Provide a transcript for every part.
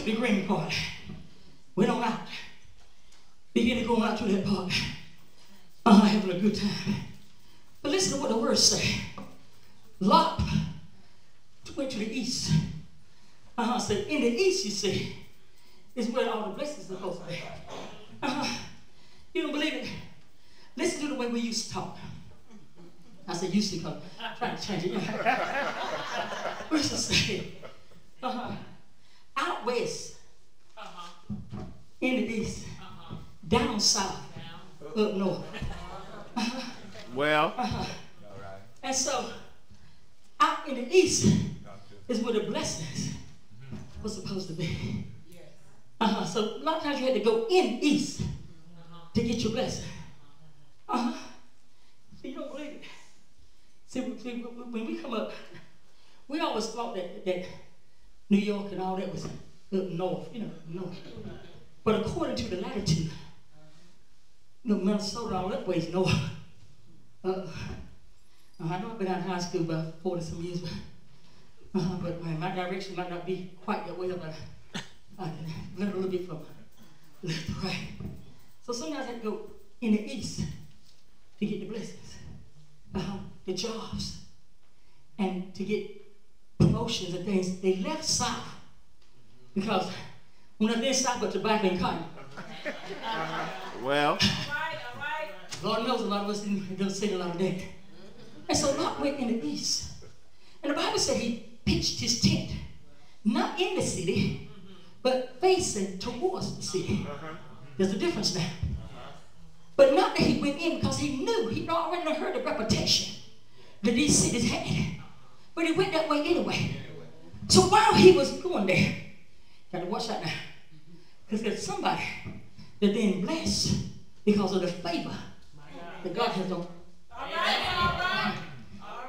took the green party. Went on out. Began to go out to that party. Having a good time. But listen to what the words say. Lot went to the east. Said, in the east, you see, is where all the blessings are supposed to be. You don't believe it? Listen to the way we used to talk. I said used to because I'm trying to change it. We used to say, out west, in the east, down south, up north. Well. And so, out in the east is where the blessings were supposed to be. So a lot of times you had to go in east to get your blessing. So you don't believe it. See, when we come up, we always thought that New York and all that was up north, north. But according to the latitude, Minnesota, all that ways north. I know I've been out of high school about 40 some years, but man, my direction might not be quite that way, but I can learn a little bit from left to right. So sometimes I have to go in the east to get the blessings, the jobs, and to get promotions and things. They left south because when I did south, but tobacco and cotton. Well. All right. Lord knows a lot of us didn't say a lot of that. And so Lot went in the east. And the Bible said he pitched his tent, not in the city, but facing towards the city. There's a difference now. But not that he went in because he knew, he'd already heard the reputation that these cities had. But he went that way anyway. So while he was going there, got to watch out now, because there's somebody that's being blessed because of the favor that God has on.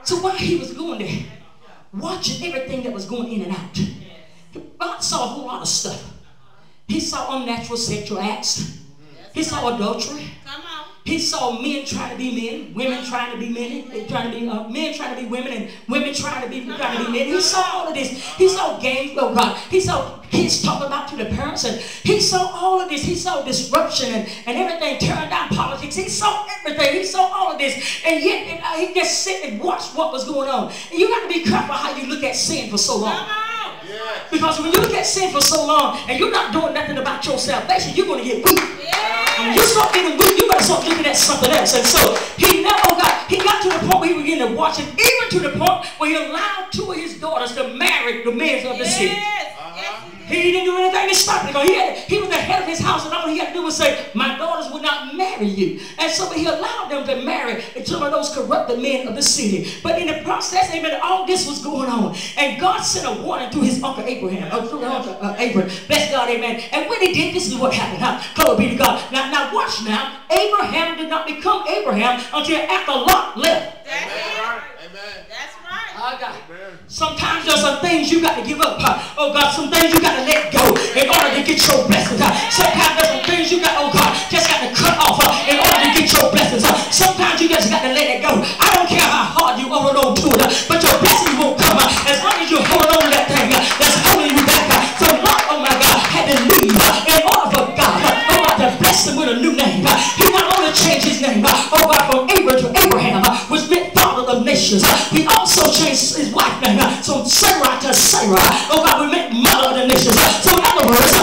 So while he was going there, watching everything that was going in and out, God saw a whole lot of stuff. He saw unnatural sexual acts. He saw adultery. He saw men trying to be men, women trying to be men, men trying to be women, and women trying to be men. He saw all of this. He saw gangs go God. He saw kids talking about to the parents, and he saw all of this. He saw disruption and everything turned down politics. He saw everything. He saw all of this, and yet he just sit and watched what was going on. And you got to be careful how you look at sin for so long. Because when you look at sin for so long and you're not doing nothing about your salvation, you're going to get weak. And when you start getting weak, you better start looking at something else. And so he got to the point where he began to watch it, even to the point where he allowed two of his daughters to marry the men of the city. He didn't do anything to stop it. He was the head of his house, and all he had to do was say, my daughters will not marry you. And so he allowed them to marry some of those corrupted men of the city. But in the process, amen, all this was going on. And God sent a warning through his uncle Abraham, Abram. Bless God, amen. And when he did, this is what happened. Glory be to God. Now watch now. Abraham did not become Abraham until after Lot left. That's right. Amen. That's right. Oh, God. Sometimes there's some things you got to give up. Oh God, some things you got to let go in order to get your blessings. Sometimes there's some things you got, oh God, just got to cut off in order to get your blessings. Sometimes you just got to let it go. I don't care how hard you hold on to it, but your blessings won't come as long as you hold on to that thing that's holding you back. So Lot, oh my God, had to leave in order for God, oh God, to bless him with a new name. He not only changed his name, oh God, from Abram to Abraham, which meant father of nations. He also changed his wife name from Sarah to Sarah. Oh God, we meant mother of the nations. So in other words,